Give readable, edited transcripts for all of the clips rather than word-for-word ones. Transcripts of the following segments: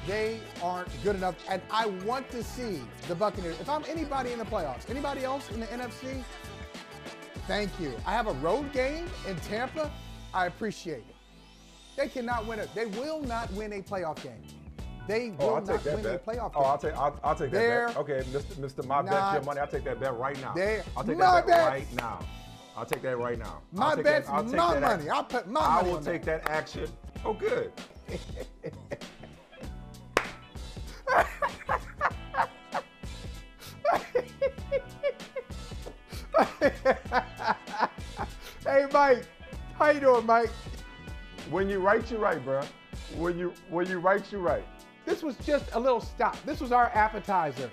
they aren't good enough. And I want to see the Buccaneers. If I'm anybody in the playoffs, anybody else in the NFC, thank you. I have a road game in Tampa. I appreciate it. They cannot win it. They will not win a playoff game. They will not win a playoff game. I'll take that bet. Okay, Mr. My bet's your money. I'll take that bet right now. I'll take that bet right now. I'll take that right now. My bet's my money. I'll put my money on that. I will take that action. Oh, good. Hey, Mike. How you doing, Mike? When you write, you right, bro. When you write, you right. This was just a little stop. This was our appetizer.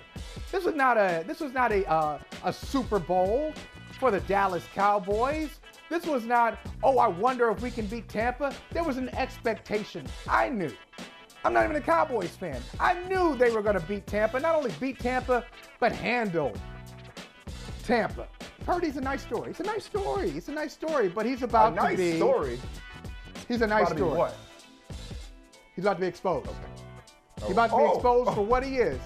This was not a Super Bowl for the Dallas Cowboys. This was not, oh, I wonder if we can beat Tampa. There was an expectation. I knew. I'm not even a Cowboys fan. I knew they were going to beat Tampa. Not only beat Tampa, but handle Tampa. Purdy's a nice story. It's a nice story. It's a nice story, but he's about to be. A nice story? He's a nice story. What? He's about to be exposed. Okay. He's about to be exposed for what he is.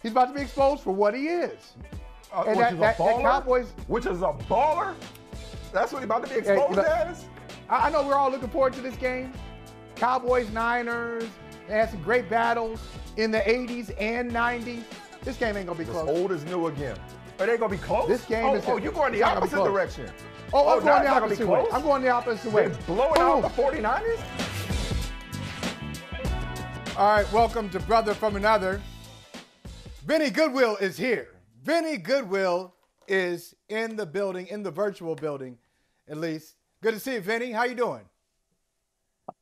He's about to be exposed for what he is. And that Cowboys, which is a baller? That's what he's about to be exposed as? I know we're all looking forward to this game. Cowboys, Niners, they had some great battles in the 80s and 90s. This game ain't going to be close. Old is new again. Are they going to be close? This game is... Oh, you're going the opposite direction. I'm going the opposite way. I'm going the opposite way. They're blowing out the 49ers? All right, welcome to Brother from Another. Vinny Goodwill is here. Vinny Goodwill is in the building, in the virtual building, at least. Good to see you, Vinny. How you doing?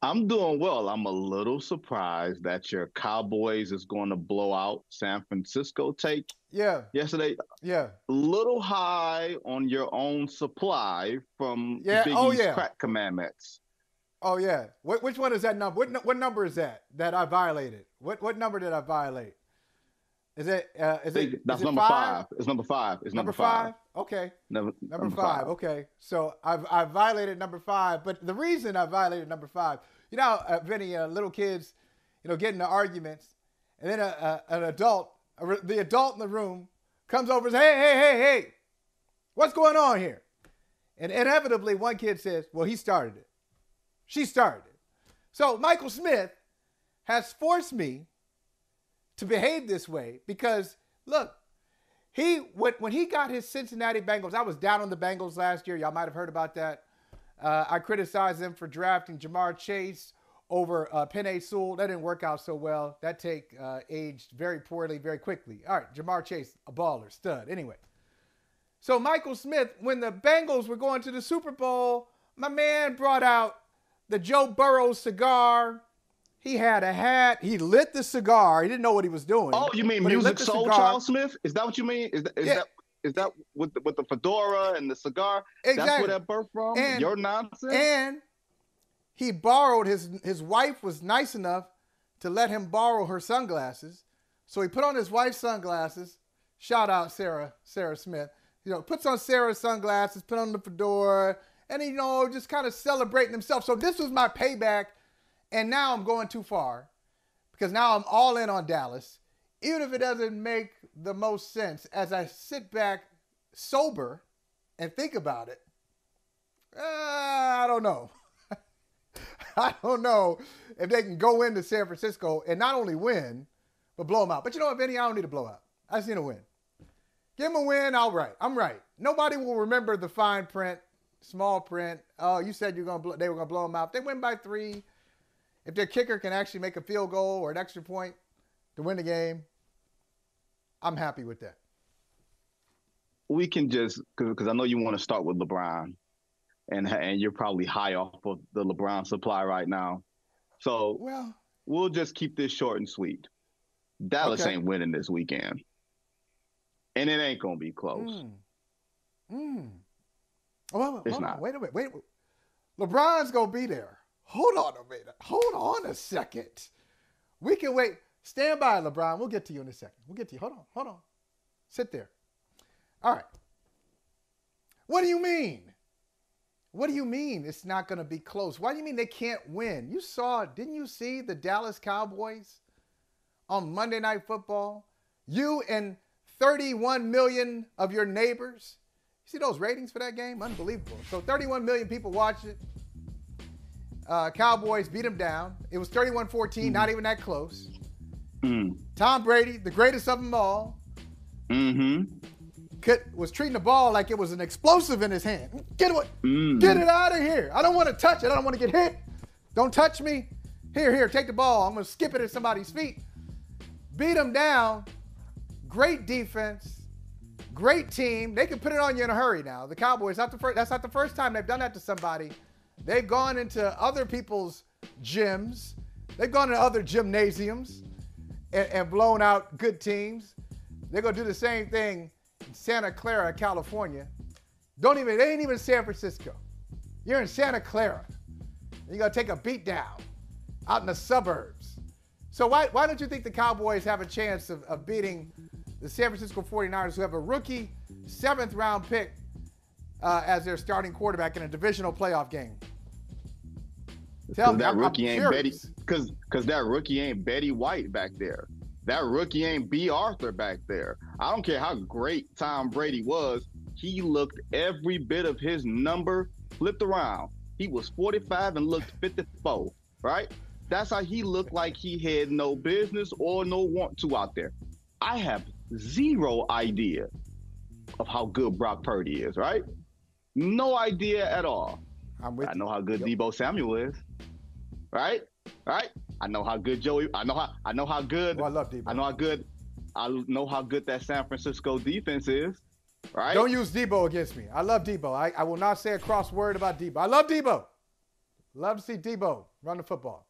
I'm doing well. I'm a little surprised that your Cowboys is going to blow out San Francisco take. Yesterday. Yeah. A little high on your own supply from Biggie's crack commandments. Oh, yeah. Which one is that number? What number is that I violated? What number did I violate? Is it that's number 5? It's number 5. It's number 5. Okay. Number 5. Okay. So I violated number 5. But the reason I violated number 5, Vinny, little kids, get into arguments, and then an adult, the adult in the room comes over and says, hey, what's going on here? And inevitably one kid says, well, he started it. She started it. So Michael Smith has forced me to behave this way because, look, when he got his Cincinnati Bengals, I was down on the Bengals last year. Y'all might have heard about that. I criticized them for drafting Jamar Chase over Penei Sewell. That didn't work out so well. That take aged very poorly, very quickly. All right, Jamar Chase, a baller, stud. Anyway, so Michael Smith, when the Bengals were going to the Super Bowl, my man brought out the Joe Burrow cigar. He had a hat. He lit the cigar. He didn't know what he was doing. Oh, you mean Music Soul Charles Smith? Is that what you mean? Is that with the fedora and the cigar? Exactly. That's where that birthed from? Your nonsense? And he borrowed, his wife was nice enough to let him borrow her sunglasses. So he put on his wife's sunglasses. Shout out Sarah Smith. Puts on Sarah's sunglasses, put on the fedora, and just kind of celebrating himself. So this was my payback. And now I'm going too far because now I'm all in on Dallas, even if it doesn't make the most sense as I sit back sober and think about it. I don't know. I don't know if they can go into San Francisco and not only win, but blow them out. But you know what, Vinny? I don't need a blowout. I just need a win. Give them a win, I'm right. Nobody will remember the fine print, small print. Oh, you said they were going to blow them out. They win by 3. If their kicker can actually make a field goal or an extra point to win the game, I'm happy with that. We can just, because I know you want to start with LeBron, and you're probably high off of the LeBron supply right now. So we'll just keep this short and sweet. Dallas ain't winning this weekend. And it ain't going to be close. Well, it's not. Wait a minute. LeBron's going to be there. Hold on a minute. Hold on a second. We can wait. Stand by, LeBron. We'll get to you in a second. We'll get to you. Hold on. Sit there. All right. What do you mean? What do you mean it's not going to be close? Why do you mean they can't win? Didn't you see the Dallas Cowboys on Monday Night Football. You and 31 million of your neighbors. You see those ratings for that game? Unbelievable. So 31 million people watched it. Cowboys beat them down. It was 31-14, not even that close. Tom Brady, the greatest of them all, was treating the ball like it was an explosive in his hand. Get it out of here. I don't want to touch it. I don't want to get hit. Don't touch me. Here, take the ball. I'm going to skip it at somebody's feet. Beat them down. Great defense. Great team. They can put it on you in a hurry now. The Cowboys, that's not the first time they've done that to somebody. They've gone into other people's gyms. They've gone into other gymnasiums and blown out good teams. They're going to do the same thing in Santa Clara, California. They ain't even San Francisco. You're in Santa Clara. You're going to take a beat down out in the suburbs. So why don't you think the Cowboys have a chance of beating the San Francisco 49ers, who have a rookie 7th-round pick as their starting quarterback in a divisional playoff game? Tell me, that rookie ain't Betty, because that rookie ain't Betty White back there. That rookie ain't B. Arthur back there. I don't care how great Tom Brady was. He looked every bit of his number flipped around. He was 45 and looked 54, right? That's how he looked like he had no business or no want to out there. I have zero idea of how good Brock Purdy is, right? No idea at all. I know how good Deebo Samuel is, right? Right? I know how good Joey. I know how good. Oh, I love Deebo. I know how good that San Francisco defense is, right? Don't use Deebo against me. I love Deebo. I will not say a cross word about Deebo. I love Deebo. Love to see Deebo run the football.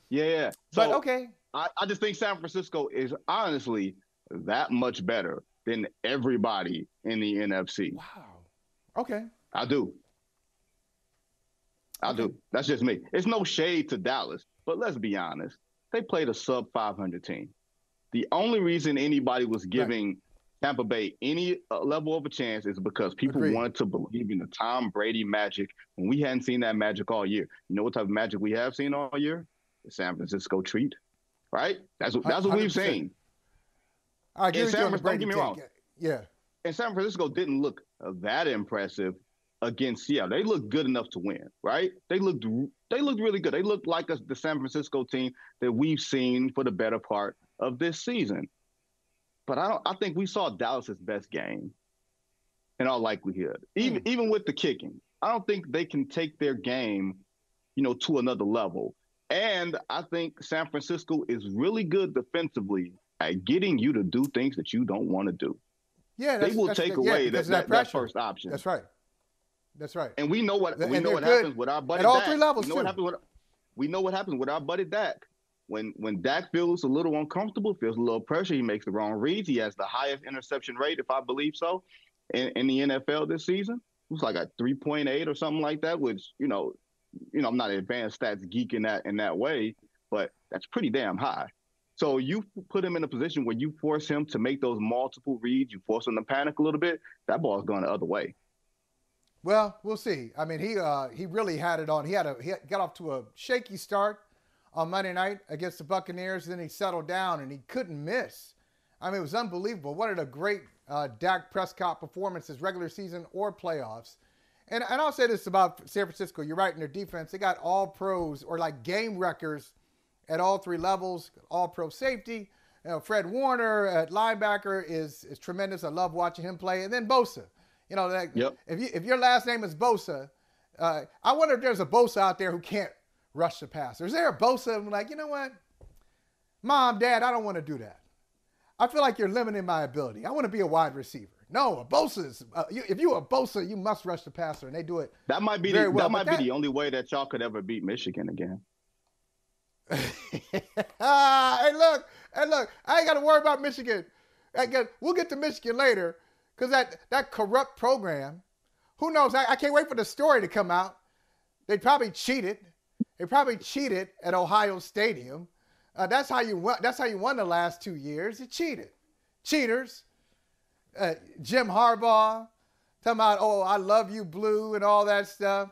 Yeah. So, but okay. I just think San Francisco is honestly that much better than everybody in the NFC. Wow. Okay. I do. That's just me. It's no shade to Dallas, but let's be honest. They played a sub-500 team. The only reason anybody was giving Tampa Bay any level of a chance is because people wanted to believe in the Tom Brady magic, and we hadn't seen that magic all year. You know what type of magic we have seen all year? The San Francisco treat, right? That's what we've seen. I agree with you on the Brady. Don't get me wrong. Yeah. And San Francisco didn't look that impressive against Seattle. They looked good enough to win, right? They looked really good. They looked like the San Francisco team that we've seen for the better part of this season. But I think we saw Dallas's best game in all likelihood. Even with the kicking, I don't think they can take their game, to another level. And I think San Francisco is really good defensively at getting you to do things that you don't want to do. Yeah, they will take away that first option. That's right. That's right. And we know what happens with our buddy at all Dak. 3 levels, We know what happens with our buddy Dak. When Dak feels a little uncomfortable, feels a little pressure, he makes the wrong reads. He has the highest interception rate, if I believe so, in the NFL this season. It was like a 3.8 or something like that, which, I'm not an advanced stats geek in that way, but that's pretty damn high. So you put him in a position where you force him to make those multiple reads, you force him to panic a little bit, that ball's going the other way. Well, we'll see. I mean, he really had it on. He got off to a shaky start on Monday night against the Buccaneers. Then he settled down and he couldn't miss. I mean, it was unbelievable. One of the great Dak Prescott performances, regular season or playoffs. And I'll say this about San Francisco. You're right in their defense. They got all pros or like game wreckers at all 3 levels, all pro safety. Fred Warner at linebacker is tremendous. I love watching him play. And then Bosa. If your last name is Bosa, I wonder if there's a Bosa out there who can't rush the passer. Is there a Bosa who's like, you know what? Mom, Dad, I don't want to do that. I feel like you're limiting my ability. I want to be a wide receiver. No, a Bosa is, if you're a Bosa, you must rush the passer, and they do it That might be very well. That might be the only way that y'all could ever beat Michigan again. Hey, look, I ain't got to worry about Michigan. We'll get to Michigan later. Because that corrupt program, who knows? I can't wait for the story to come out. They probably cheated. They probably cheated at Ohio Stadium. That's how you won. That's how you won the last 2 years. You cheated. Cheaters. Jim Harbaugh talking about, I love you, Blue, and all that stuff.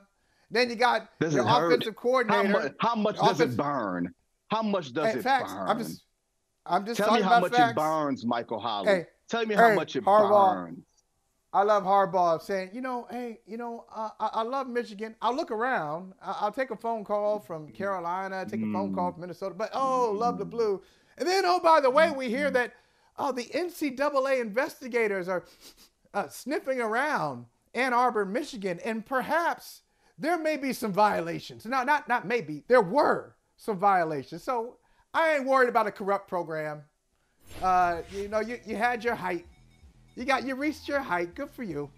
Then you got your offensive coordinator. How much does it burn? How much does it burn? I'm just Tell me how much it burns Michael Holley. Hey, tell me how much it burns. I love Harbaugh saying, I love Michigan. I'll look around. I'll take a phone call from Carolina, take a phone call from Minnesota, but love the blue. And then, by the way, we hear that, the NCAA investigators are sniffing around Ann Arbor, Michigan, and perhaps there may be some violations. No, not maybe. There were some violations. So I ain't worried about a corrupt program. You had your height. You reached your height. Good for you.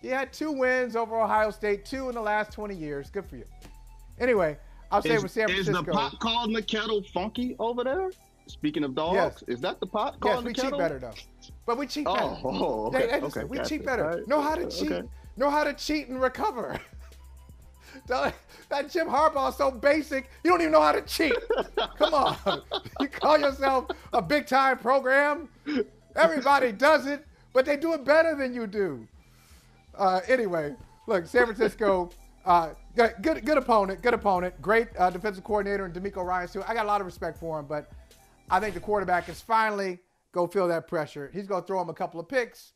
You had 2 wins over Ohio State, 2 in the last 20 years. Good for you. Anyway, I'll say with San Francisco. Is the pot called in the kettle funky over there? Speaking of dogs, yes. Is that the pot called in the kettle? Yes, we cheat better though. But we cheat better. Okay. We cheat better. Right. Know how to cheat. Okay. Know how to cheat and recover. That Jim Harbaugh is so basic, you don't even know how to cheat. Come on. You call yourself a big-time program? Everybody does it, but they do it better than you do. Anyway, look, San Francisco, good opponent. Great defensive coordinator in DeMeco Ryans, too. I got a lot of respect for him, but I think the quarterback is finally go feel that pressure. He's going to throw him a couple of picks,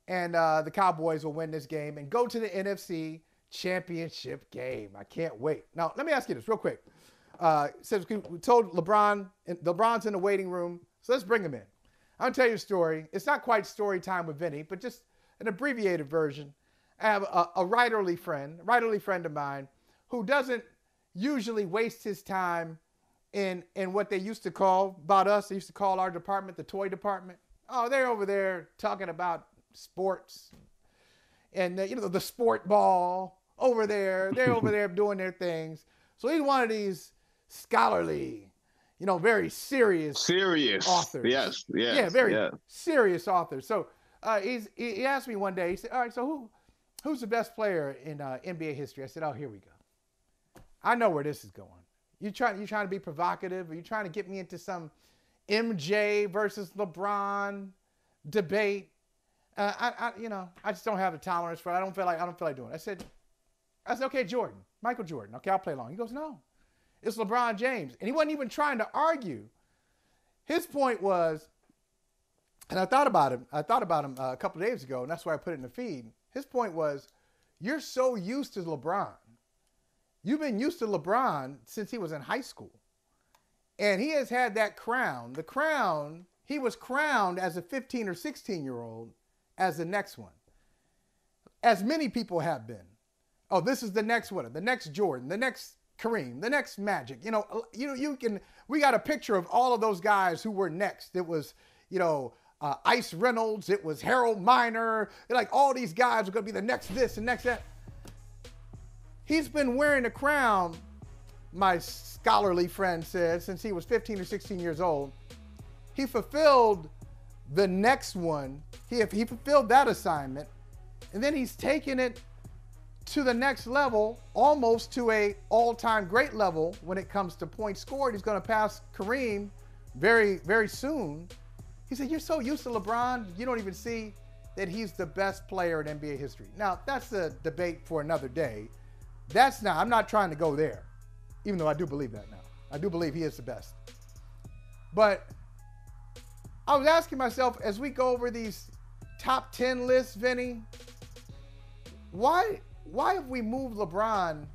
and the Cowboys will win this game and go to the NFC Championship game. I can't wait. Now, let me ask you this real quick. Since we told LeBron's in the waiting room, so let's bring him in. I'm going to tell you a story. It's not quite story time with Vinny, but just an abbreviated version. I have a writerly friend of mine, who doesn't usually waste his time in what they used to call, about us, they used to call our department the toy department. Oh, they're over there talking about sports and, the sport ball over there. They're over there doing their things. So he's one of these scholarly, very serious authors. Yes. Yeah, very serious authors. So he asked me one day, he said, all right, so who's the best player in NBA history? I said, here we go. I know where this is going. You trying to be provocative? Are you trying to get me into some MJ versus LeBron debate? I just don't have the tolerance for it. I don't feel like doing it. I said, okay, Michael Jordan. Okay, I'll play along. He goes, no, it's LeBron James. And he wasn't even trying to argue. His point was, and I thought about him a couple of days ago, and that's why I put it in the feed. His point was, you're so used to LeBron. You've been used to LeBron since he was in high school. And he has had that crown. The crown, he was crowned as a 15 or 16-year-old as the next one. As many people have been. Oh, this is the next winner, the next Jordan, the next Kareem, the next Magic. We got a picture of all of those guys who were next. It was, Ice Reynolds. It was Harold Miner. Like all these guys are going to be the next this and next that. He's been wearing a crown, my scholarly friend said, since he was 15 or 16 years old. He fulfilled the next one. He fulfilled that assignment. And then he's taken it to the next level, almost to a all-time great level when it comes to points scored. He's going to pass Kareem very, very soon. He said, you're so used to LeBron, you don't even see that he's the best player in NBA history. Now, that's a debate for another day. I'm not trying to go there, even though I do believe that now. I do believe he is the best. But I was asking myself, as we go over these top 10 lists, Vinny, why have we moved LeBron?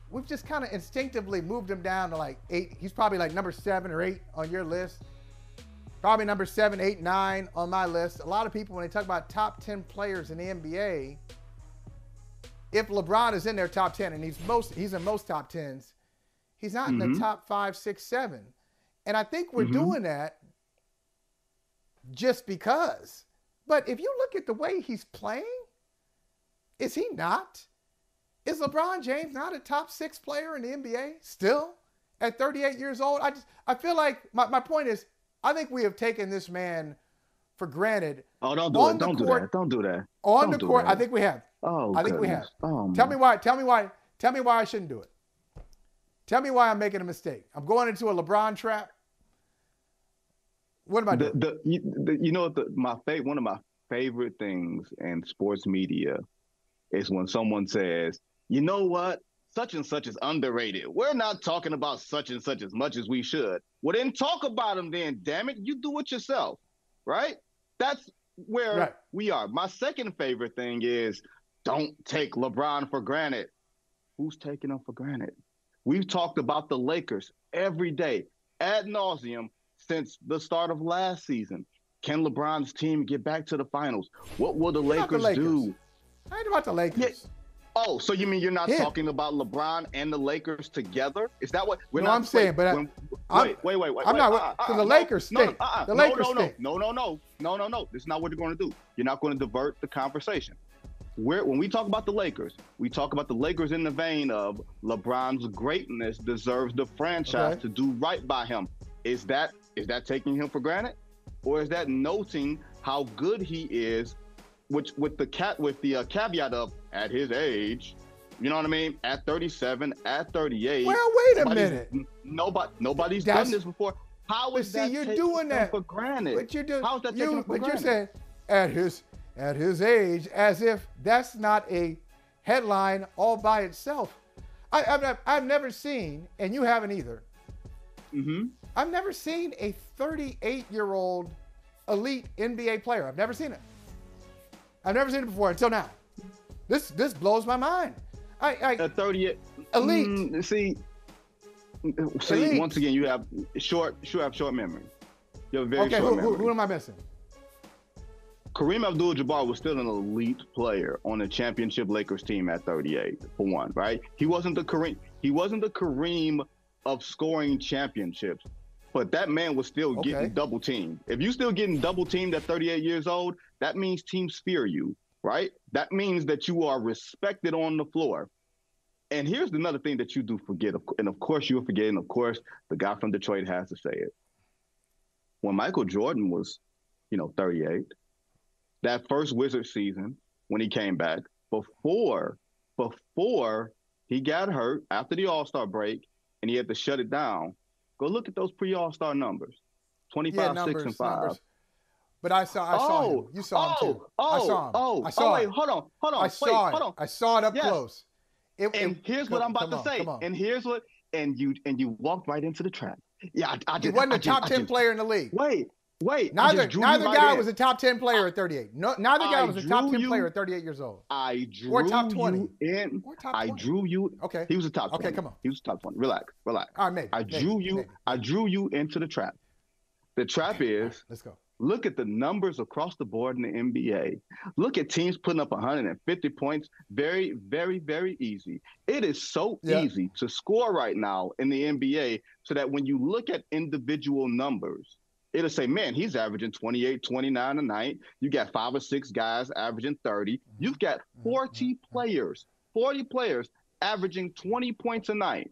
We've just kind of instinctively moved him down to like 8. He's probably like number 7 or 8 on your list. Probably number 7, 8, 9 on my list. A lot of people, when they talk about top 10 players in the NBA, if LeBron is in their top 10, and he's in most top 10s, he's not in the top 5, 6, 7. And I think we're doing that just because. But if you look at the way he's playing, is he not? Is LeBron James not a top 6 player in the NBA still at 38 years old? I feel like my point is, I think we have taken this man for granted. Oh, don't do it. Don't do that. Don't do that. On the court, I think we have. Oh, I think we have. Oh, tell me why I shouldn't do it. Tell me why I'm making a mistake. I'm going into a LeBron trap. What am I doing? One of my favorite things in sports media is when someone says, you know what? such and such is underrated. We're not talking about such and such as much as we should. Well, then talk about him then, damn it. You do it yourself, right? That's where we are. My second favorite thing is don't take LeBron for granted. Who's taking him for granted? We've talked about the Lakers every day, ad nauseum, since the start of last season. Can LeBron's team get back to the finals? What will the Lakers do? I ain't about the Lakers. Yeah. Oh, so you mean you're not talking about LeBron and the Lakers together? Is that what we're not? I'm saying, but wait. I'm not because the Lakers stink. The Lakers stink. No. This is not what you're going to do. You're not going to divert the conversation. When we talk about the Lakers, we talk about the Lakers in the vein of LeBron's greatness deserves the franchise to do right by him. Is that taking him for granted, or is that noting how good he is? Which with the caveat of at his age, you know what I mean? At 37, at 38. Well, wait a minute. Nobody's done this before. How is that you're doing that for granted? But you're doing. How is that taken for granted? But you're saying at his age, as if that's not a headline all by itself. I've never seen, and you haven't either. Mm-hmm. I've never seen a 38-year-old elite NBA player. I've never seen it. I've never seen it before until now. This blows my mind. A 38 elite. See, elite. Once again, you have short memory. You have a very short memory. Who am I missing? Kareem Abdul-Jabbar was still an elite player on a championship Lakers team at 38, for one, right? He wasn't the Kareem of scoring championships, but that man was still getting double teamed. If you're still getting double teamed at 38 years old, that means teams fear you, right? That means that you are respected on the floor. And here's another thing that you do forget, and of course you're forgetting, of course, the guy from Detroit has to say it. When Michael Jordan was, 38, that first Wizards season when he came back, before he got hurt after the All-Star break and he had to shut it down, go look at those pre-All-Star numbers, 25, 6, and 5. Numbers. But I saw him. You saw him too. I saw him. I saw it. Wait, hold on. I saw it. I saw it up close. Here's what I'm about to say. And you walked right into the trap. Yeah, he wasn't a top 10 player in the league. Wait. Neither guy was a top 10 player at 38. No, neither guy was a top 10 player at 38 years old. I drew or top 20. You in. I drew you. Okay. He was a top 20. Okay, come on. He was top 20. Relax. All right, maybe. I drew you into the trap. The trap is. Let's go. Look at the numbers across the board in the NBA. Look at teams putting up 150 points. Very, very, very easy. It is so easy to score right now in the NBA so that when you look at individual numbers, it'll say, man, he's averaging 28, 29 a night. You got 5 or 6 guys averaging 30. You've got 40 players averaging 20 points a night.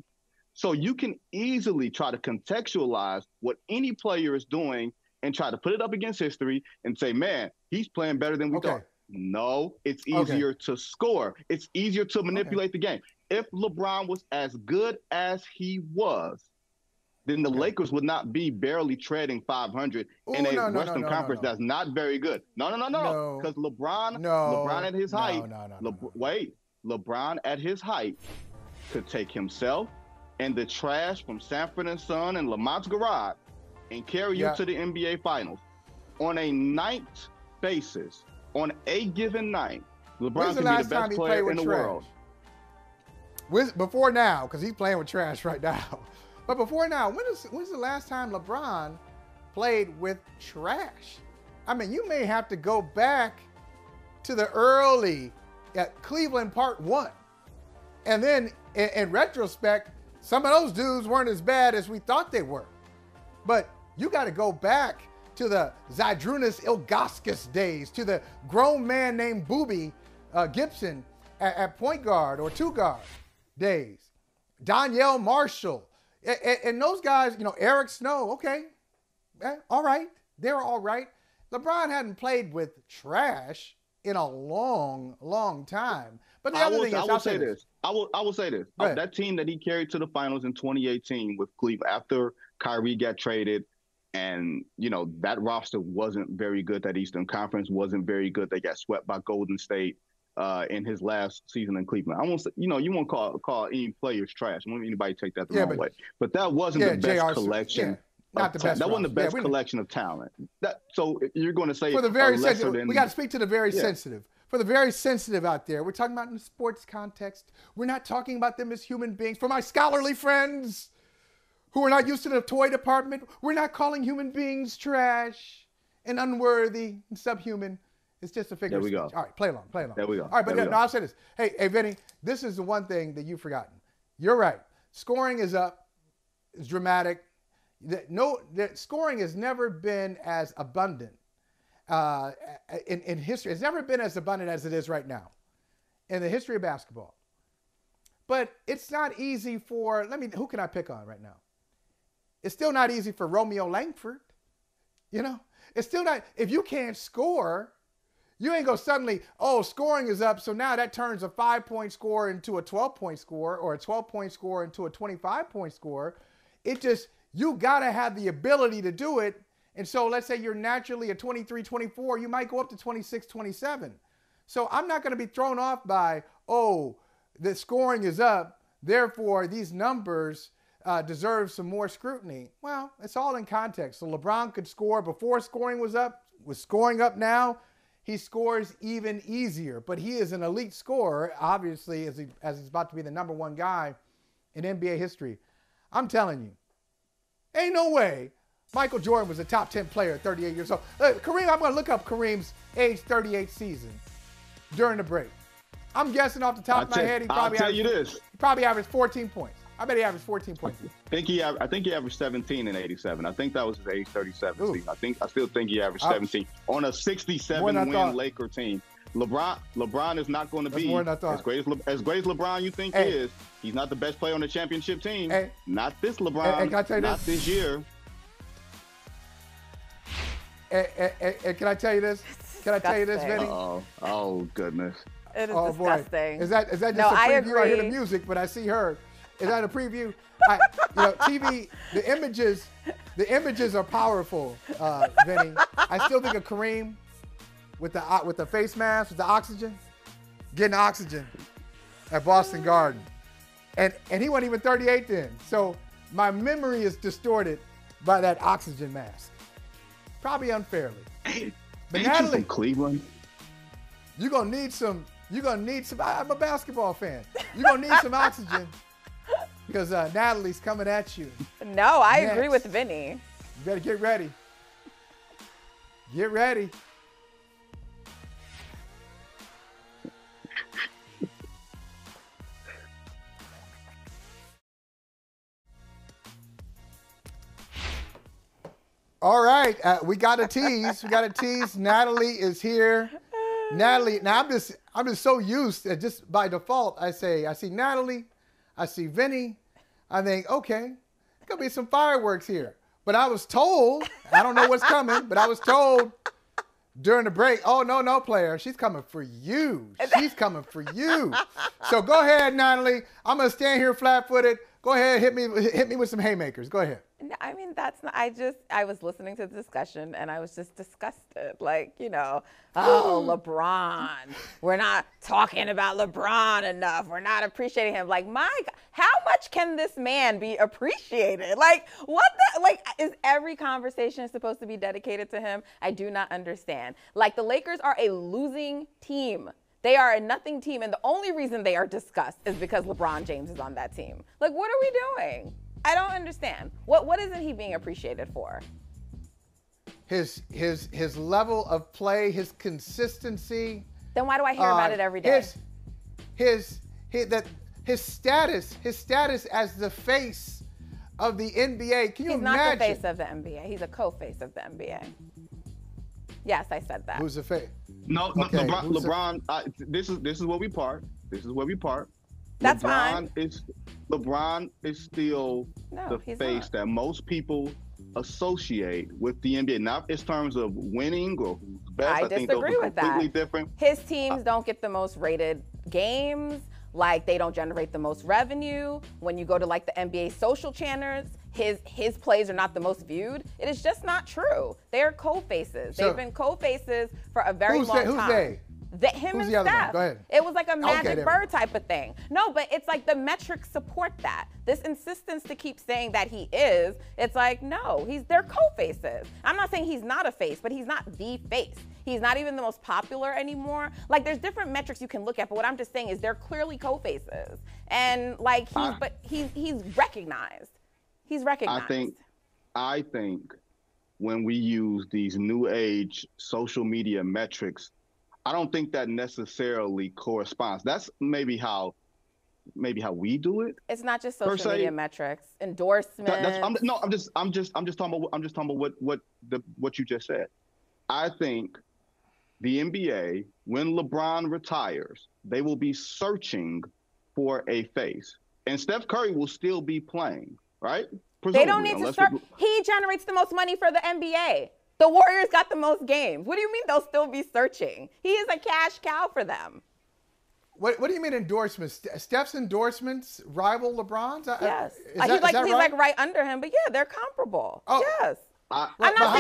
So you can easily try to contextualize what any player is doing and try to put it up against history and say, man, he's playing better than we thought. No, it's easier to score. It's easier to manipulate the game. If LeBron was as good as he was, then the Lakers would not be barely treading 500 in a Western Conference that's not very good. No. Because LeBron at his height, LeBron at his height could take himself and the trash from Sanford and Son and Lamont's Garage and carry you to the NBA Finals. On a night basis, on a given night, LeBron can be the best player in the world. Before now, because he's playing with trash right now. But before now, when's the last time LeBron played with trash? I mean, you may have to go back to the early Cleveland Part 1. And then, in retrospect, some of those dudes weren't as bad as we thought they were. But you got to go back to the Zydrunas Ilgauskas days, to the grown man named Boobie Gibson at point guard or two guard days. Donyell Marshall. And those guys, Eric Snow, all right. They're all right. LeBron hadn't played with trash in a long, long time. But the other thing is, I will say this. That team that he carried to the finals in 2018 with Cleveland after Kyrie got traded, and, that roster wasn't very good. That Eastern Conference wasn't very good. They got swept by Golden State. in his last season in Cleveland. I won't say, you won't call any players trash. I won't anybody take that the wrong way. But that wasn't the best collection. Not the best. That wasn't the best collection of talent. So you're going to say for the very sensitive. We got to speak to the very sensitive. For the very sensitive out there, we're talking about in the sports context. We're not talking about them as human beings. For my scholarly friends who are not used to the toy department, we're not calling human beings trash and unworthy and subhuman. It's just a figure of speech. All right, play along. There we go. All right, but no, I'll say this. Hey, Vinny, this is the one thing that you've forgotten. You're right. Scoring is up. It's dramatic. Scoring has never been as abundant in history. It's never been as abundant as it is right now in the history of basketball. But it's not easy for, who can I pick on right now? It's still not easy for Romeo Langford. It's still not, if you can't score, you ain't going to suddenly, scoring is up, so now that turns a 5-point score into a 12-point score or a 12-point score into a 25-point score. You got to have the ability to do it. And so let's say you're naturally a 23, 24, you might go up to 26, 27. So I'm not going to be thrown off by, the scoring is up, therefore these numbers deserve some more scrutiny. Well, it's all in context. So LeBron could score before scoring was up, was scoring up now. He scores even easier, but he is an elite scorer, obviously, as he's about to be the number one guy in NBA history. I'm telling you, ain't no way Michael Jordan was a top 10 player at 38 years old. Kareem, I'm going to look up Kareem's age 38 season during the break. I'm guessing off the top of my head, he probably averaged 14 points. I bet he averaged 14 points. I think he averaged 17 in 87. I think that was his age 37 season. I still think he averaged 17 on a 67-win Laker team. LeBron is not going to be as great as LeBron you think he is. He's not the best player on the championship team. Not this LeBron. Can I tell you not this year. Can I tell you this? Can I tell you this, Vinny? Oh goodness. It is disgusting. Boy. Is that just a preview? I agree. I hear the music, but I see her. Is that a preview? TV, the images are powerful, Vinny. I still think of Kareem with the face mask, with the oxygen, getting oxygen at Boston Garden. And he wasn't even 38 then. So my memory is distorted by that oxygen mask. Probably unfairly. But Natalie, from Cleveland, you're gonna need some. I'm a basketball fan. You're gonna need some oxygen because Natalie's coming at you. No, I agree with Vinny. You better get ready. Get ready. All right, we got a tease. Natalie is here. Natalie, now I'm just so used to, just by default, I see Natalie, I see Vinny, I think, okay, there's gonna be some fireworks here. But I was told, I don't know what's coming, but I was told during the break, no, player, she's coming for you. She's coming for you. So go ahead, Natalie. I'm gonna stand here flat-footed. Go ahead, hit me with some haymakers. Go ahead. I mean, that's not, I was listening to the discussion and I was just disgusted. LeBron. We're not talking about LeBron enough. We're not appreciating him. My God, how much can this man be appreciated? Is every conversation supposed to be dedicated to him? I do not understand. The Lakers are a losing team. They are a nothing team, and the only reason they are discussed is because LeBron James is on that team. What are we doing? I don't understand. What isn't he being appreciated for? His level of play, his consistency. Then why do I hear about it every day? His status as the face of the NBA. Can you imagine? He's not the face of the NBA. He's a co-face of the NBA. Yes, I said that. Who's the face? No, okay. LeBron. This is where we part. That's fine. LeBron is still the face that most people associate with the NBA. Not in terms of winning or who's best. I disagree with that. Completely different. His teams don't get the most rated games. They don't generate the most revenue. When you go to the NBA social channels, his plays are not the most viewed. It is just not true. They are co-faces. They've been co-faces for a very long time. Who's they? Him and Steph. Go ahead. It was like a Magic Bird type of thing. No, but it's like the metrics support that. This insistence to keep saying that he is, it's like, no, they're co-faces. I'm not saying he's not a face, but he's not the face. He's not even the most popular anymore. Like, there's different metrics you can look at, but what I'm just saying is they're clearly co-faces. And like, he's recognized. He's recognized. I think when we use these new age social media metrics, I don't think that necessarily corresponds. That's maybe how we do it. It's not just social media metrics, endorsements. I'm just talking about what you just said. I think the NBA, when LeBron retires, they will be searching for a face, and Steph Curry will still be playing, right? Presumably, they don't need to start. He generates the most money for the NBA. The Warriors got the most games. What do you mean they'll still be searching? He is a cash cow for them. What do you mean endorsements? Steph's endorsements rival LeBron's? Yes. He's like right under him, but yeah, they're comparable. Oh. Yes. I'm not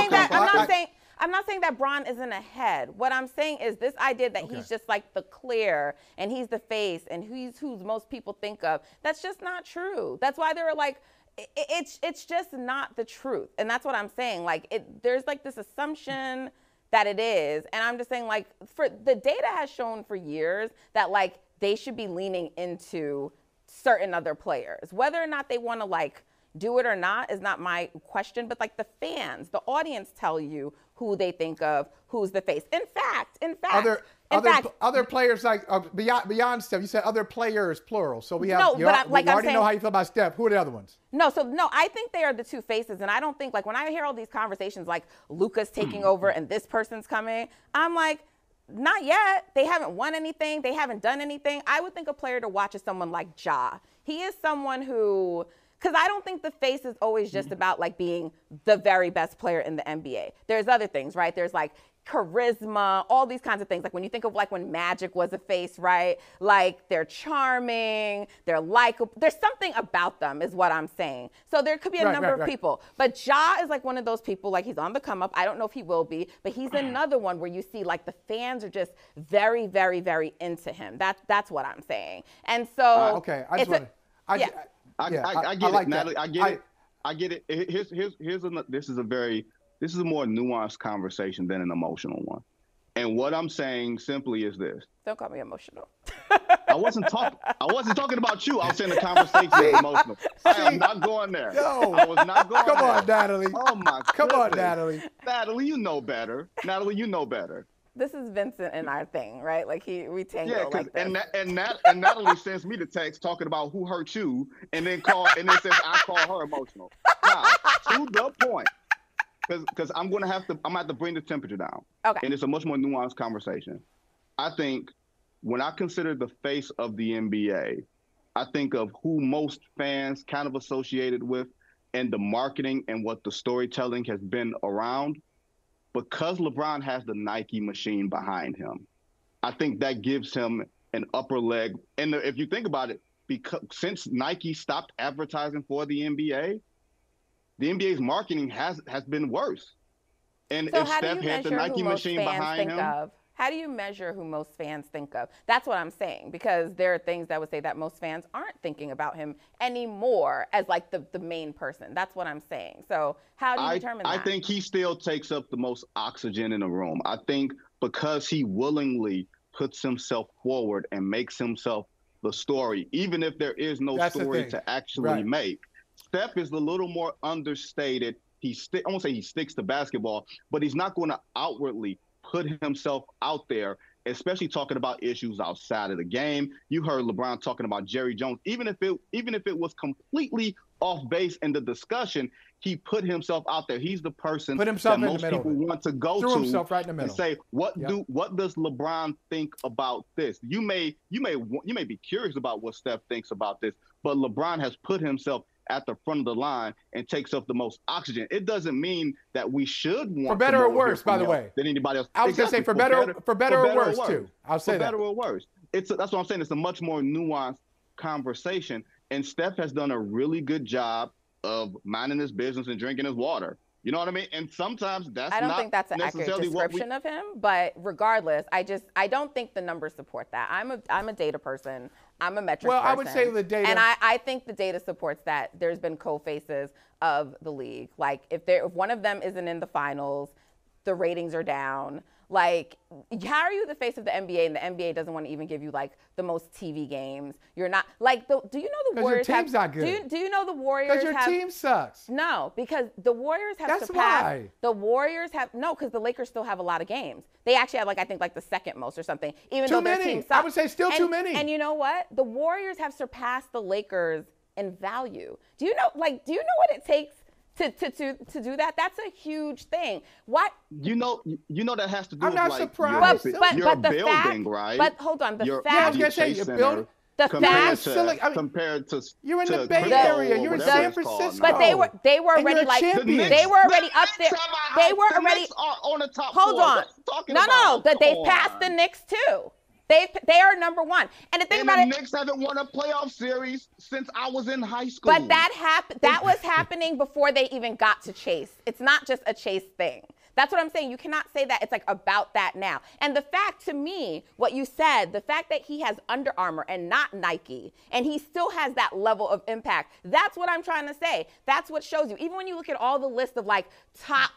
saying that Bron isn't ahead. What I'm saying is this idea that he's just like the clear and he's the face and he's who most people think of. That's just not true. That's why they were like, it's just not the truth. And that's what I'm saying. Like, there's like this assumption that it is. And I'm just saying, like, for the data has shown for years that like they should be leaning into certain other players. Whether or not they want to like do it or not is not my question, but like the fans, the audience tell you who they think of, who's the face. In fact, other players like beyond Steph. You said other players, plural. So we have. We already know how you feel about Steph. Who are the other ones? No, I think they are the two faces, and I don't think like when I hear all these conversations like Luka's taking over and this person's coming, I'm like, not yet. They haven't won anything. They haven't done anything. I would think a player to watch is someone like Ja. He is someone who. Because I don't think the face is always just about like being the very best player in the NBA. There's other things, right? There's like charisma, all these kinds of things. Like when you think of like when Magic was a face, right? Like they're charming, they're likable. There's something about them is what I'm saying. So there could be a number of people. But Ja is like one of those people, like he's on the come up. I don't know if he will be, but he's another one where you see like the fans are just very, very, very into him. That's what I'm saying. And so okay, I get it, Natalie. I get it. This is a more nuanced conversation than an emotional one. And what I'm saying simply is this. Don't call me emotional. I wasn't talking about you. I was saying the conversation is emotional. I am not going there. No. I was not going there. Come on, Natalie. Oh my goodness. Come on, Natalie. Natalie, you know better. This is Vincent and our thing, right? Like we tango like this. And Natalie sends me the text talking about who hurt you, and then says I call her emotional. Now, to the point, because I'm gonna have to bring the temperature down. Okay. And it's a much more nuanced conversation. I think when I consider the face of the NBA, I think of who most fans kind of associated with, and the marketing and what the storytelling has been around. Because LeBron has the Nike machine behind him, I think that gives him an upper leg. And if you think about it, because since Nike stopped advertising for the NBA's marketing has been worse. And so if Steph had the Nike machine behind him, how do you measure who most fans think of? That's what I'm saying, because there are things that would say that most fans aren't thinking about him anymore as like the main person. That's what I'm saying. So how do you determine that? I think he still takes up the most oxygen in the room. I think because he willingly puts himself forward and makes himself the story, even if there is no story to actually make. Steph is a little more understated. I won't say he sticks to basketball, but he's not going to outwardly put himself out there, especially talking about issues outside of the game. You heard LeBron talking about Jerry Jones. Even if it was completely off base in the discussion, he put himself out there. He's the person that most people want to go to right in the middle. And say, what does LeBron think about this? You may be curious about what Steph thinks about this, but LeBron has put himself at the front of the line and takes up the most oxygen. It doesn't mean that we should want for better or worse, by the way, than anybody else. I was going to say for better or worse too. I'll say that. For better or worse. That's what I'm saying. It's a much more nuanced conversation. And Steph has done a really good job of minding his business and drinking his water. You know what I mean? And sometimes that's I don't not think that's an accurate description of him, but regardless, I don't think the numbers support that. I'm a data person. I'm a metric person. I would say the data. And I think the data supports that there's been co-faces of the league. Like if one of them isn't in the finals, the ratings are down. Like, how are you the face of the NBA and the NBA doesn't want to even give you like the most TV games? You're not like do you know the Warriors? Your team's not good. Do you know the Warriors? Because your team sucks. No, because the Warriors have That's surpassed. Why. The Warriors have because the Lakers still have a lot of games. They actually have I think the second most or something. Even though their team sucks. I would say still too many. And you know what? The Warriors have surpassed the Lakers in value. Do you know what it takes to do that? That's a huge thing. What you know that has to do I'm with not surprised. Your but the building, fact, right? But hold on, your, fact. Yeah, I was gonna say you build the fact compared to you're in the Bay Area, you're in San Francisco. But they were already like they were already up there. They were already on the top. Hold on. No, they passed the Knicks too. They are number one. And the thing about it, the Knicks haven't won a playoff series since I was in high school. But that was happening before they even got to Chase. It's not just a Chase thing. That's what I'm saying. You cannot say that it's like about that now. And the fact to me, what you said, the fact that he has Under Armour and not Nike, and he still has that level of impact, that's what I'm trying to say. That's what shows you. Even when you look at all the list of like top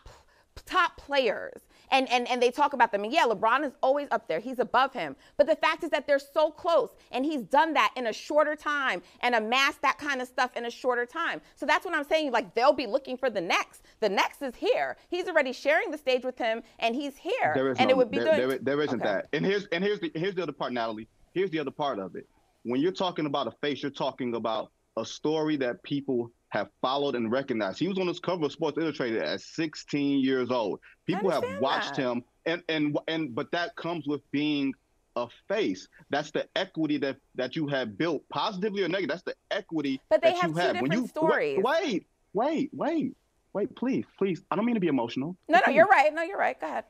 players, and they talk about them. And yeah, LeBron is always up there. He's above him. But the fact is that they're so close, and he's done that in a shorter time and amassed that kind of stuff in a shorter time. So that's what I'm saying. Like, they'll be looking for the next. The next is here. He's already sharing the stage with him, and he's here. It would be good. There isn't that. And here's the other part, Natalie. Here's the other part of it. When you're talking about a face, you're talking about a story that people have followed and recognized. He was on this cover of Sports Illustrated at 16 years old. People have watched him, but that comes with being a face. That's the equity that you have built, positively or negative. That's the equity but they that you have. Two different stories. Wait, please. I don't mean to be emotional. No, you're right. Go ahead.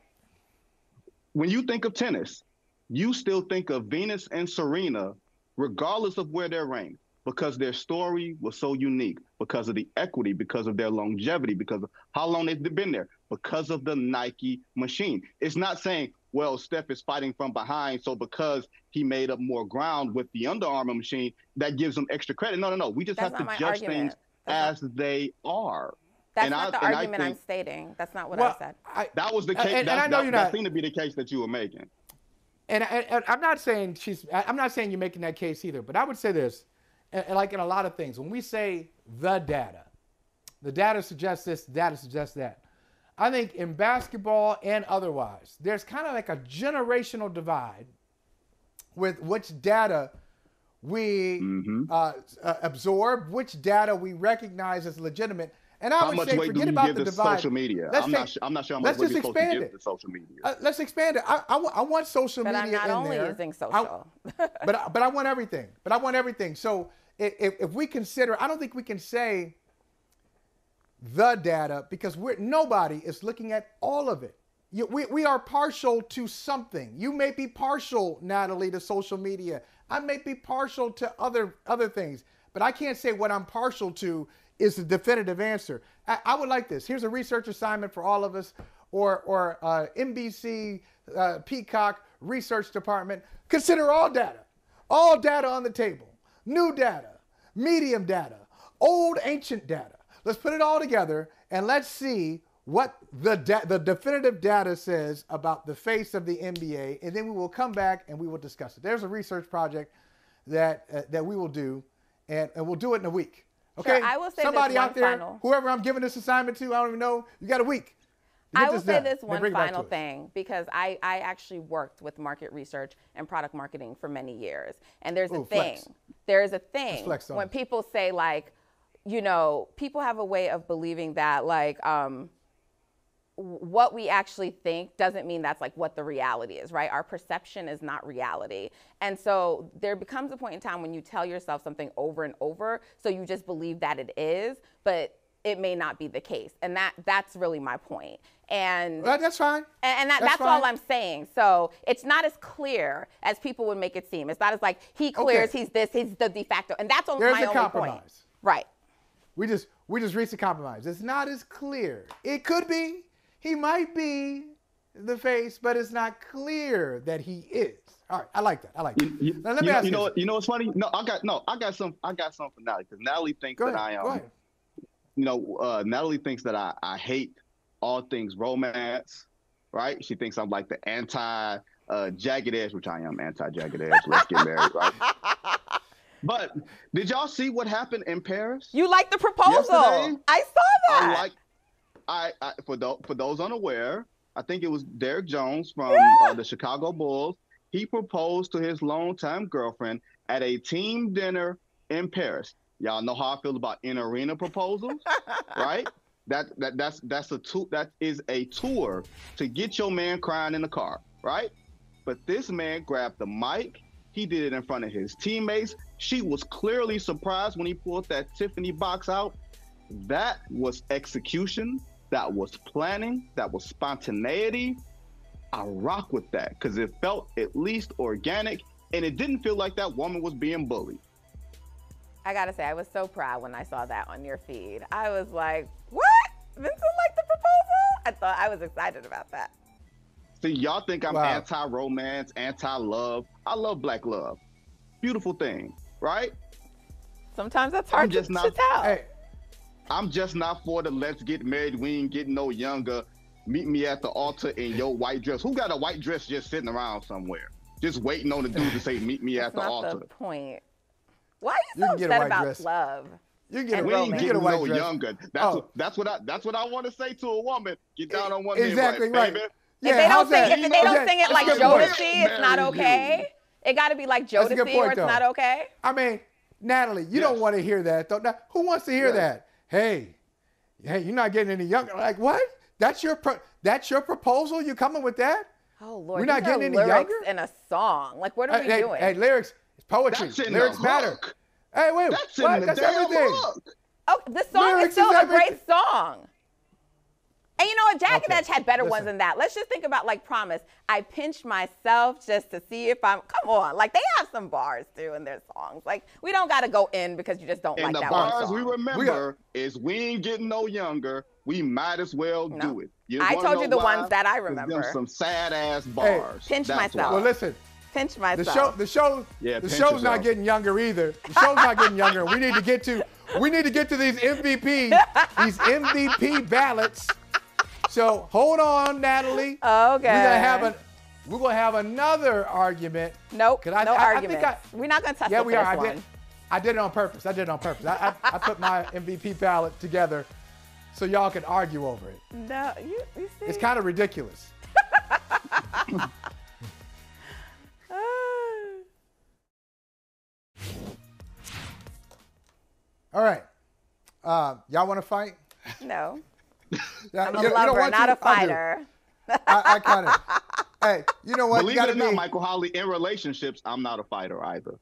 When you think of tennis, you still think of Venus and Serena, regardless of where they're ranked, because their story was so unique, because of the equity, because of their longevity, because of how long they've been there, because of the Nike machine. It's not saying, well, Steph is fighting from behind, so because he made up more ground with the Under Armour machine, that gives him extra credit. No. We just have to judge things as they are. That's not the argument I'm stating. That's not what I said. That was the case. That seemed to be the case that you were making. And I'm not saying you're making that case either, but I would say this. And like in a lot of things, when we say the data suggests this, the data suggests that. I think in basketball and otherwise, there's kind of like a generational divide with which data we absorb, which data we recognize as legitimate. And I would say, forget about the divide. Social media? I'm not sure how much weight you're supposed to give to social media. Let's expand it. I want social media in there. But I'm not only using social. But I want everything. So if we consider, I don't think we can say the data because nobody is looking at all of it. We are partial to something. You may be partial, Natalie, to social media. I may be partial to other things, but I can't say what I'm partial to is the definitive answer. I would like this. Here's a research assignment for all of us, or NBC, Peacock Research Department. Consider all data on the table. New data, medium data, old ancient data. Let's put it all together and let's see what the definitive data says about the face of the NBA, and then we will come back and we will discuss it. There's a research project that we will do, and we'll do it in a week. Okay, sure, I will say somebody this out there, final. whoever I'm giving this assignment to, I don't even know, you got a week. I will say this one final thing, because I actually worked with market research and product marketing for many years. And there's a thing. There's a thing when people say, like, people have a way of believing that, like, what we actually think doesn't mean that's like what the reality is, right? Our perception is not reality. And so there becomes a point in time when you tell yourself something over and over, so you just believe that it is, but it may not be the case. And that's really my point. And that's fine. And that's fine. All I'm saying. So it's not as clear as people would make it seem. It's not as like he clears, he's this, he's the de facto. And that's only my only point. There's a compromise. Right. We We just reached a compromise. It's not as clear. It could be. He might be the face, but it's not clear that he is. All right, I like that. I like that. Now, let me ask you. You know what's funny? I got some for Natalie, because Natalie thinks that I am. Natalie thinks that I hate all things romance, right? She thinks I'm like the anti jagged edge, which I am anti-jagged edge. Let's get married, right? But did y'all see what happened in Paris? You like the proposal? Yesterday? I saw that. For those unaware, I think it was Derrick Jones from the Chicago Bulls. He proposed to his longtime girlfriend at a team dinner in Paris. Y'all know how I feel about in-arena proposals, right? That is a tour to get your man crying in the car, right? But this man grabbed the mic. He did it in front of his teammates. She was clearly surprised when he pulled that Tiffany box out. That was execution. That was planning. That was spontaneity. I rock with that because it felt at least organic, and it didn't feel like that woman was being bullied. I gotta say, I was so proud when I saw that on your feed. I was like, what? Vincent liked the proposal? I was excited about that. See, y'all think I'm anti-romance, anti-love. I love black love. Beautiful thing, right? Sometimes that's hard to tell. Hey, I'm just not for the let's get married, we ain't getting no younger. Meet me at the altar in your white dress. Who got a white dress just sitting around somewhere? Just waiting on the dude to say, meet me at the altar. That's not the point. Why are you so upset about love? We ain't getting no younger. That's what I want to say to a woman. Get down on one knee, exactly right. Baby. If they don't sing it like Jodeci, it's not okay. It got to be like Jodeci or it's not okay. I mean, Natalie, you don't want to hear that though. Now, who wants to hear that? Hey, you're not getting any younger. Like what? That's your proposal? You coming with that? Oh Lord, we're not getting any lyrics younger in a song. Like what are we doing? Hey, lyrics, it's poetry. Lyrics matter. Hey, wait, that's everything. Hook. Oh, this song is still a great song. And you know what? Jagged Edge had better ones than that. Let's just think about like Promise. I pinched myself just to see if I'm. Come on, like they have some bars too in their songs. Like we don't got to go in because you just don't like that one song. And the bars we remember is we ain't getting no younger. We might as well do it. I told you the ones that I remember. Some sad ass bars. Pinch myself. Well, listen. Pinch myself. The show's not getting younger either. The show's not getting younger. We need to get to these MVP ballots. So hold on, Natalie. Okay. We're gonna have another argument. Nope. No argument. We're not gonna touch this one. I did it on purpose. I put my MVP ballot together so y'all could argue over it. No, you see. It's kind of ridiculous. All right. Y'all want to fight? No. I'm a lover, not a fighter. I kind of. Hey, you know what? Believe it or not, Michael Holley, in relationships, I'm not a fighter either.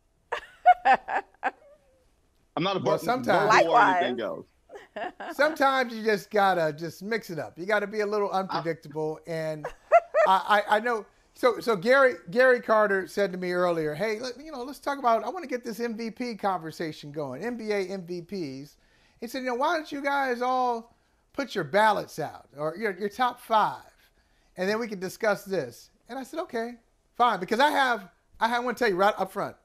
I'm not a sometimes or anything else. Sometimes you just gotta mix it up. You gotta be a little unpredictable, and I know. So Gary Carter said to me earlier, hey, let's talk about. I want to get this MVP conversation going. NBA MVPs. He said, why don't you guys all put your ballots out or your top 5, and then we can discuss this. And I said, okay, fine, because I want to tell you right up front,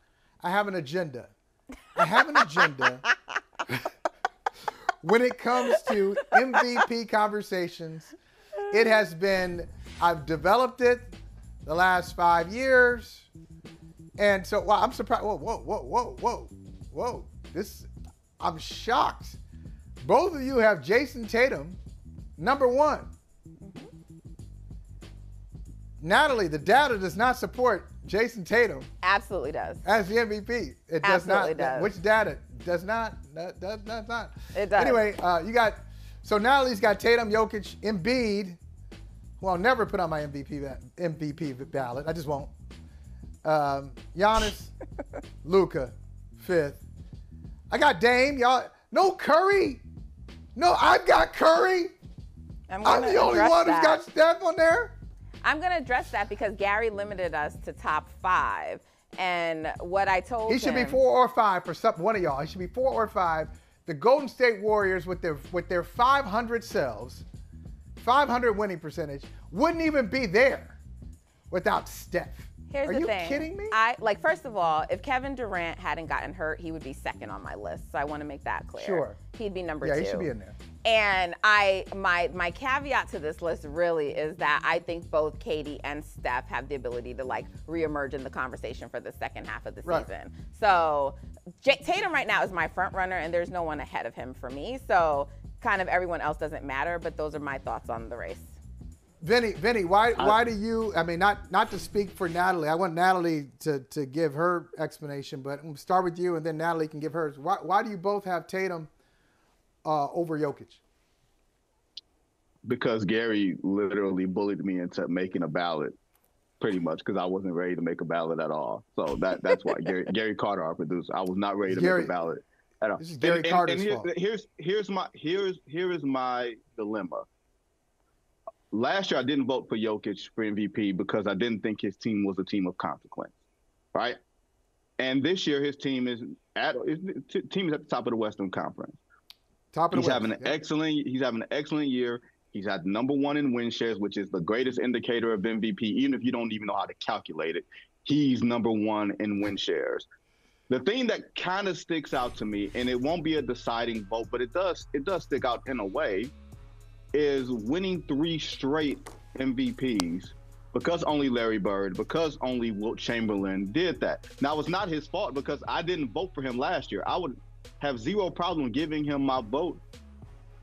I have an agenda. When it comes to MVP conversations. It has been, I've developed it the last 5 years. And so, I'm surprised. Whoa. I'm shocked. Both of you have Jason Tatum, number 1. Natalie, the data does not support Jason Tatum. Absolutely does. As the MVP. It does Absolutely not. Does. Which data? Does not. Does not. It does. Anyway, so Natalie's got Tatum, Jokic, Embiid, who I'll never put on my MVP ballot. I just won't. Giannis, Luka, 5th. I got Dame, y'all. No Curry. No, I've got Curry. I'm the only one who's got Steph on there. I'm going to address that because Gary limited us to top 5. And what I told him. He should be 4 or 5 for one of y'all. He should be 4 or 5. the Golden State Warriors with their 500 selves, 500 winning percentage, wouldn't even be there without Steph. Here's the thing. Are you kidding me? First of all, if Kevin Durant hadn't gotten hurt, he would be second on my list. So I want to make that clear. Sure. He'd be number 2. Yeah, he should be in there. And my caveat to this list really is that I think both Katie and Steph have the ability to reemerge in the conversation for the second half of the season. So Tatum right now is my front runner, and there's no one ahead of him for me. So kind of everyone else doesn't matter, but those are my thoughts on the race. Vinny, why do you? I mean, not to speak for Natalie. I want Natalie to give her explanation, but I'm gonna start with you, and then Natalie can give hers. Why do you both have Tatum over Jokic? Because Gary literally bullied me into making a ballot, pretty much, because I wasn't ready to make a ballot at all. So that's why Gary Carter, our producer, I was not ready to make a ballot at all. This is Gary Carter's fault. Here is my dilemma. Last year, I didn't vote for Jokic for MVP because I didn't think his team was a team of consequence, right? And this year, his team is at the top of the Western Conference. He's having an excellent year. He's had #1 in win shares, which is the greatest indicator of MVP. Even if you don't even know how to calculate it, he's #1 in win shares. The thing that kind of sticks out to me, and it won't be a deciding vote, but it does stick out in a way, is winning 3 straight MVPs because only Larry Bird, because only Wilt Chamberlain did that. Now, it's not his fault because I didn't vote for him last year. I would have zero problem giving him my vote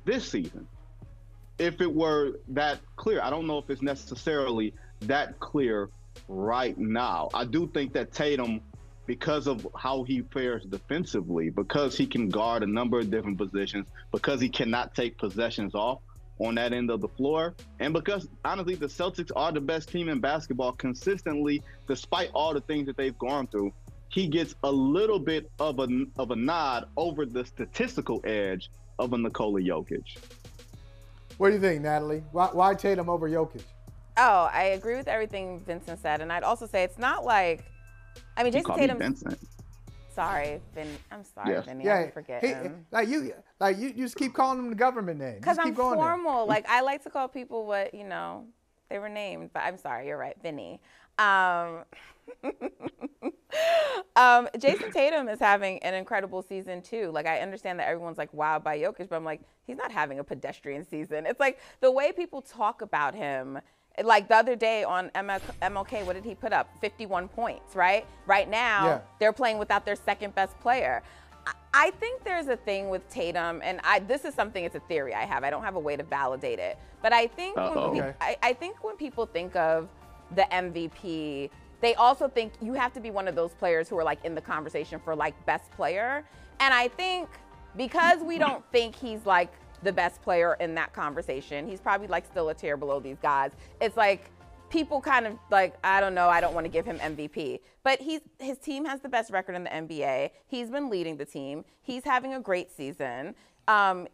this season if it were that clear. I don't know if it's necessarily that clear right now. I do think that Tatum, because of how he fares defensively, because he can guard a number of different positions, because he cannot take possessions off on that end of the floor, and because honestly the Celtics are the best team in basketball consistently, despite all the things that they've gone through, he gets a little bit of a nod over the statistical edge of a Nikola Jokic. What do you think, Natalie? Why Tatum over Jokic? Oh, I agree with everything Vincent said, and I'd also say it's not like, I mean, Jason Tatum. Sorry, Vinny. I'm sorry, Vinny. I forget him. You just keep calling him the government name. Because I'm formal. I like to call people what, they were named. But I'm sorry, you're right, Vinny. Jason Tatum is having an incredible season, too. I understand that everyone's wowed by Jokic, but I'm he's not having a pedestrian season. It's the way people talk about him. The other day on MLK, what did he put up? 51 points, right? Right now, they're playing without their second best player. I think there's a thing with Tatum, and this is something, it's a theory I have. I don't have a way to validate it. But I think I think when people think of the MVP, they also think you have to be one of those players who are in the conversation for best player. And I think because we don't think he's the best player in that conversation, he's probably still a tier below these guys. It's people kind of I don't know, I don't want to give him MVP. But his team has the best record in the NBA. He's been leading the team. He's having a great season.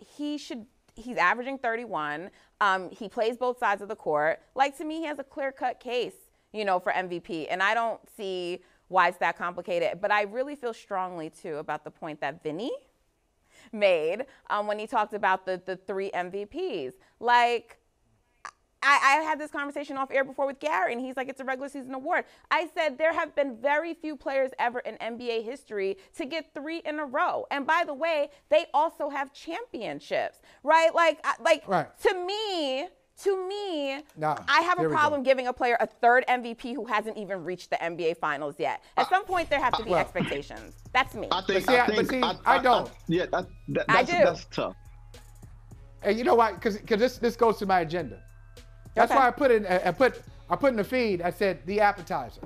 He's averaging 31. He plays both sides of the court. To me, he has a clear-cut case, for MVP. And I don't see why it's that complicated. But I really feel strongly, too, about the point that Vinny made when he talked about the 3 MVPs. I had this conversation off air before with Gary, and he's it's a regular season award. I said there have been very few players ever in NBA history to get 3 in a row. And by the way, they also have championships, right? To me, I have a problem giving a player a 3rd MVP who hasn't even reached the NBA Finals yet. At some point, there have to be expectations. That's me. I don't. I do. That's tough. And you know why? Because this goes to my agenda. That's why I put in the feed, I said the appetizer.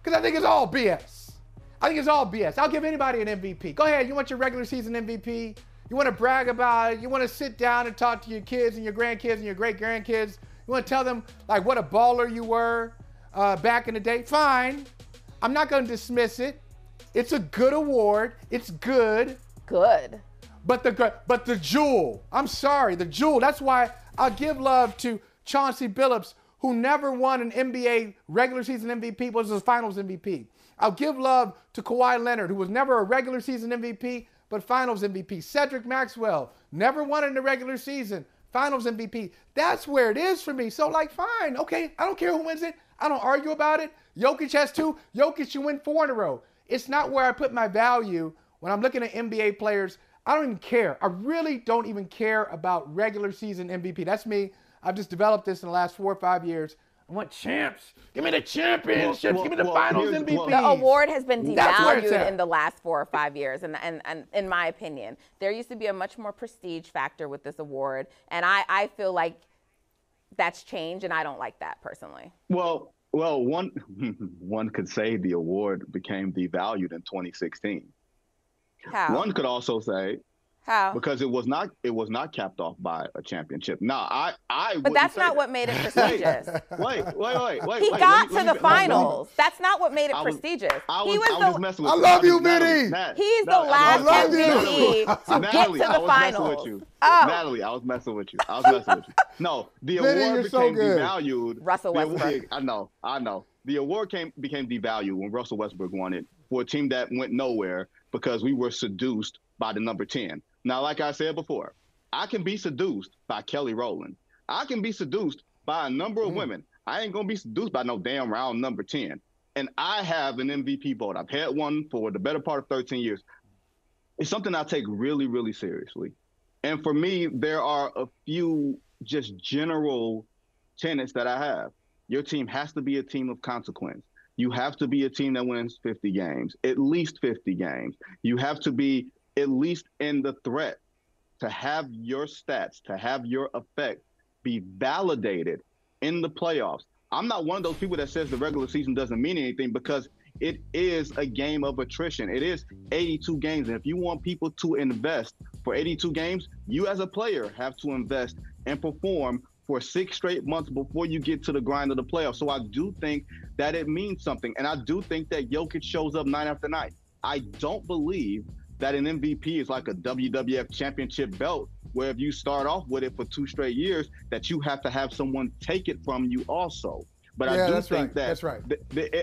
Because I think it's all BS. I'll give anybody an MVP. Go ahead. You want your regular season MVP? You want to brag about it? You want to sit down and talk to your kids and your grandkids and your great-grandkids? You want to tell them, what a baller you were back in the day? Fine. I'm not going to dismiss it. It's a good award. It's good. Good. But the jewel, I'm sorry, the jewel. That's why I'll give love to Chauncey Billups, who never won an NBA regular season MVP, was his finals MVP. I'll give love to Kawhi Leonard, who was never a regular season MVP, but finals MVP. Cedric Maxwell, never won in the regular season, finals MVP. That's where it is for me. So, like, fine. Okay, I don't care who wins it. I don't argue about it. Jokic has 2. Jokic, you win 4 in a row. It's not where I put my value when I'm looking at NBA players. I don't even care. I really don't even care about regular season MVP. That's me. I've just developed this in the last 4 or 5 years. I want champs. Give me the championships. Give me the finals MVP. The award has been devalued in the last 4 or 5 years, and in my opinion, there used to be a much more prestige factor with this award, and I feel like that's changed, and I don't like that personally. Well, one could say the award became devalued in 2016. How? One could also say how? Because it was not capped off by a championship. Now, but that's not what made it prestigious. Wait. He got to the finals. That's not what made it prestigious. I was messing with you. I love you, Vinny. He's the last MVP to get to the finals. Natalie, I was messing with you. No, the award became devalued. Russell Westbrook. I know. The award became devalued when Russell Westbrook won it for a team that went nowhere because we were seduced by the number 10. Now, like I said before, I can be seduced by Kelly Rowland. I can be seduced by a number of women. I ain't going to be seduced by no damn round number 10. And I have an MVP vote. I've had one for the better part of 13 years. It's something I take really, really seriously. And for me, there are a few just general tenets that I have. Your team has to be a team of consequence. You have to be a team that wins 50 games, at least 50 games. You have to be at least in the threat to have your stats, to have your effect be validated in the playoffs. I'm not one of those people that says the regular season doesn't mean anything, because it is a game of attrition. It is 82 games. And if you want people to invest for 82 games, you as a player have to invest and perform for 6 straight months before you get to the grind of the playoffs. So I do think that it means something. And I do think that Jokic shows up night after night. I don't believe that an MVP is like a WWF championship belt, where if you start off with it for 2 straight years, that you have to have someone take it from you also. But I do think that's right.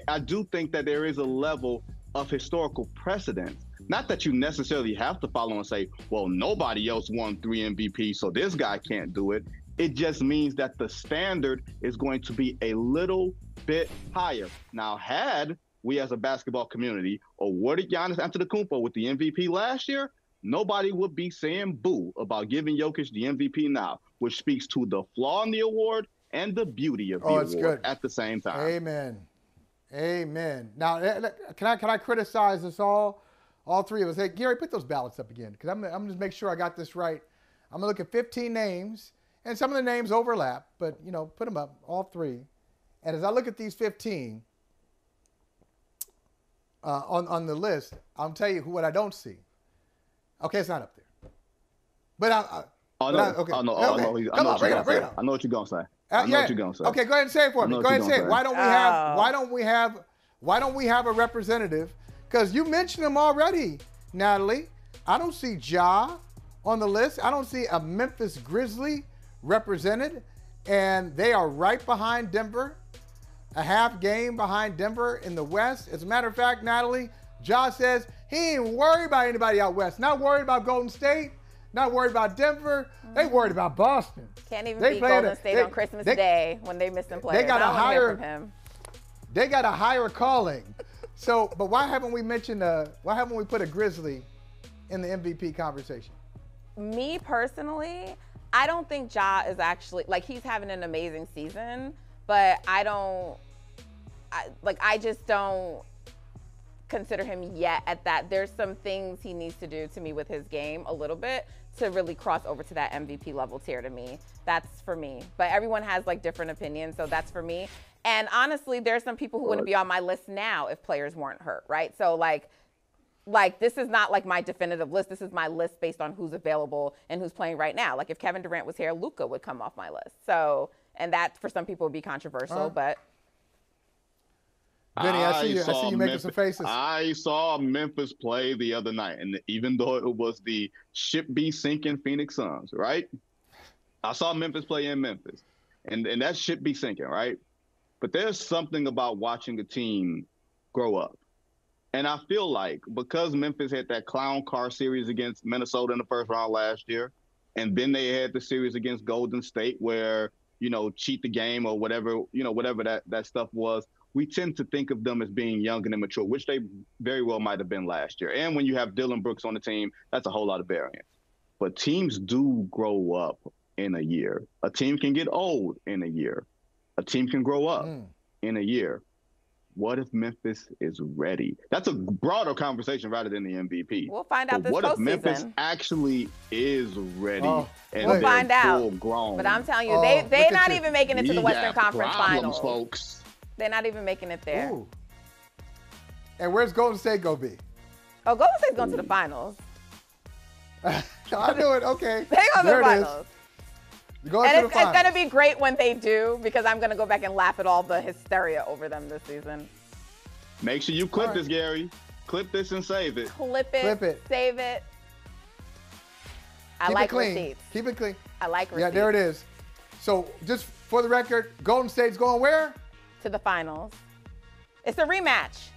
I do think that there is a level of historical precedence. Not that you necessarily have to follow and say, well, nobody else won 3 MVPs, so this guy can't do it. It just means that the standard is going to be a little bit higher. Now, had we as a basketball community awarded Giannis Antetokounmpo with the MVP last year, nobody would be saying boo about giving Jokic the MVP now, which speaks to the flaw in the award and the beauty of the award at the same time. Amen. Now, can I criticize us all 3 of us? Hey, Gary, put those ballots up again, because I'm going to make sure I got this right. I'm going to look at 15 names, and some of the names overlap, but, put them up, all 3. And as I look at these 15 on the list, I'll tell you what I don't see. Okay, it's not up there. But I know what you're going to say. Okay, go ahead and say it for me. Go ahead and say it. Why don't we have a representative? Because you mentioned them already, Natalie. I don't see Ja on the list. I don't see a Memphis Grizzly represented, and they are right behind Denver, a half game behind Denver in the West. As a matter of fact, Natalie, Ja says he ain't worried about anybody out West. Not worried about Golden State. Not worried about Denver. They worried about Boston. Can't even beat Golden State on Christmas Day when they miss some players. They got a higher calling. So, but why haven't we put a Grizzly in the MVP conversation? Me personally, I don't think Ja is actually, he's having an amazing season, but I just don't consider him yet at that. There's some things he needs to do to me with his game a little bit to really cross over to that MVP level tier to me. That's for me. But everyone has different opinions, so that's for me. And honestly, there's some people who wouldn't be on my list now if players weren't hurt, right? So this is not my definitive list. This is my list based on who's available and who's playing right now. If Kevin Durant was here, Luka would come off my list. So, and that for some people would be controversial, but Vinny, I see you making some faces. I saw Memphis play the other night, and even though it was the ship be sinking Phoenix Suns, right? I saw Memphis play in Memphis, and that ship be sinking, right? But there's something about watching a team grow up. And I feel like because Memphis had that clown car series against Minnesota in the first round last year, and then they had the series against Golden State where, cheat the game or whatever, whatever that stuff was, we tend to think of them as being young and immature, which they very well might have been last year. And when you have Dillon Brooks on the team, that's a whole lot of variance. But teams do grow up in a year. A team can get old in a year. A team can grow up in a year. What if Memphis is ready? That's a broader conversation rather than the MVP. We'll find out this postseason. What if Memphis actually is ready and we'll find out. Full grown? But I'm telling you, they're not even making it to the Western Conference Finals, folks. They're not even making it there. Ooh. And where's Golden State gonna be? Oh, Golden State's going to the finals. I knew it. Okay. They go to the finals. It's going to be great when they do, because I'm going to go back and laugh at all the hysteria over them this season. Make sure you clip this, Gary. Clip this and save it. Clip it. Save it. I like receipts. Keep it clean. I like receipts. Yeah, there it is. So just for the record, Golden State's going where? To the finals. It's a rematch.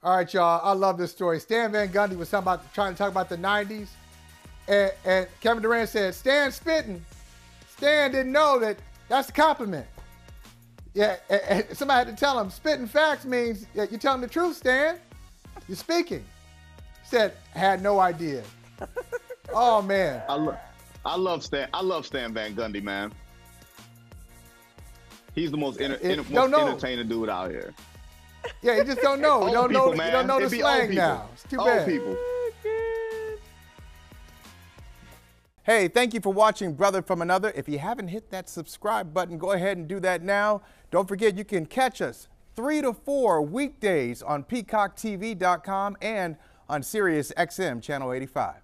All right, y'all. I love this story. Stan Van Gundy was trying to talk about the 90s. And Kevin Durant said, Stan spitting. Stan didn't know that's a compliment. Yeah, and somebody had to tell him, spitting facts means you're telling the truth, Stan. You're speaking. He said, had no idea. Oh, man. I love Stan Van Gundy, man. He's the most entertaining dude out here. Yeah, you just don't know. You don't know the slang now. It's too bad. People. Hey, thank you for watching Brother from Another. If you haven't hit that subscribe button, go ahead and do that now. Don't forget, you can catch us 3 to 4 weekdays on PeacockTV.com and on Sirius XM Channel 85.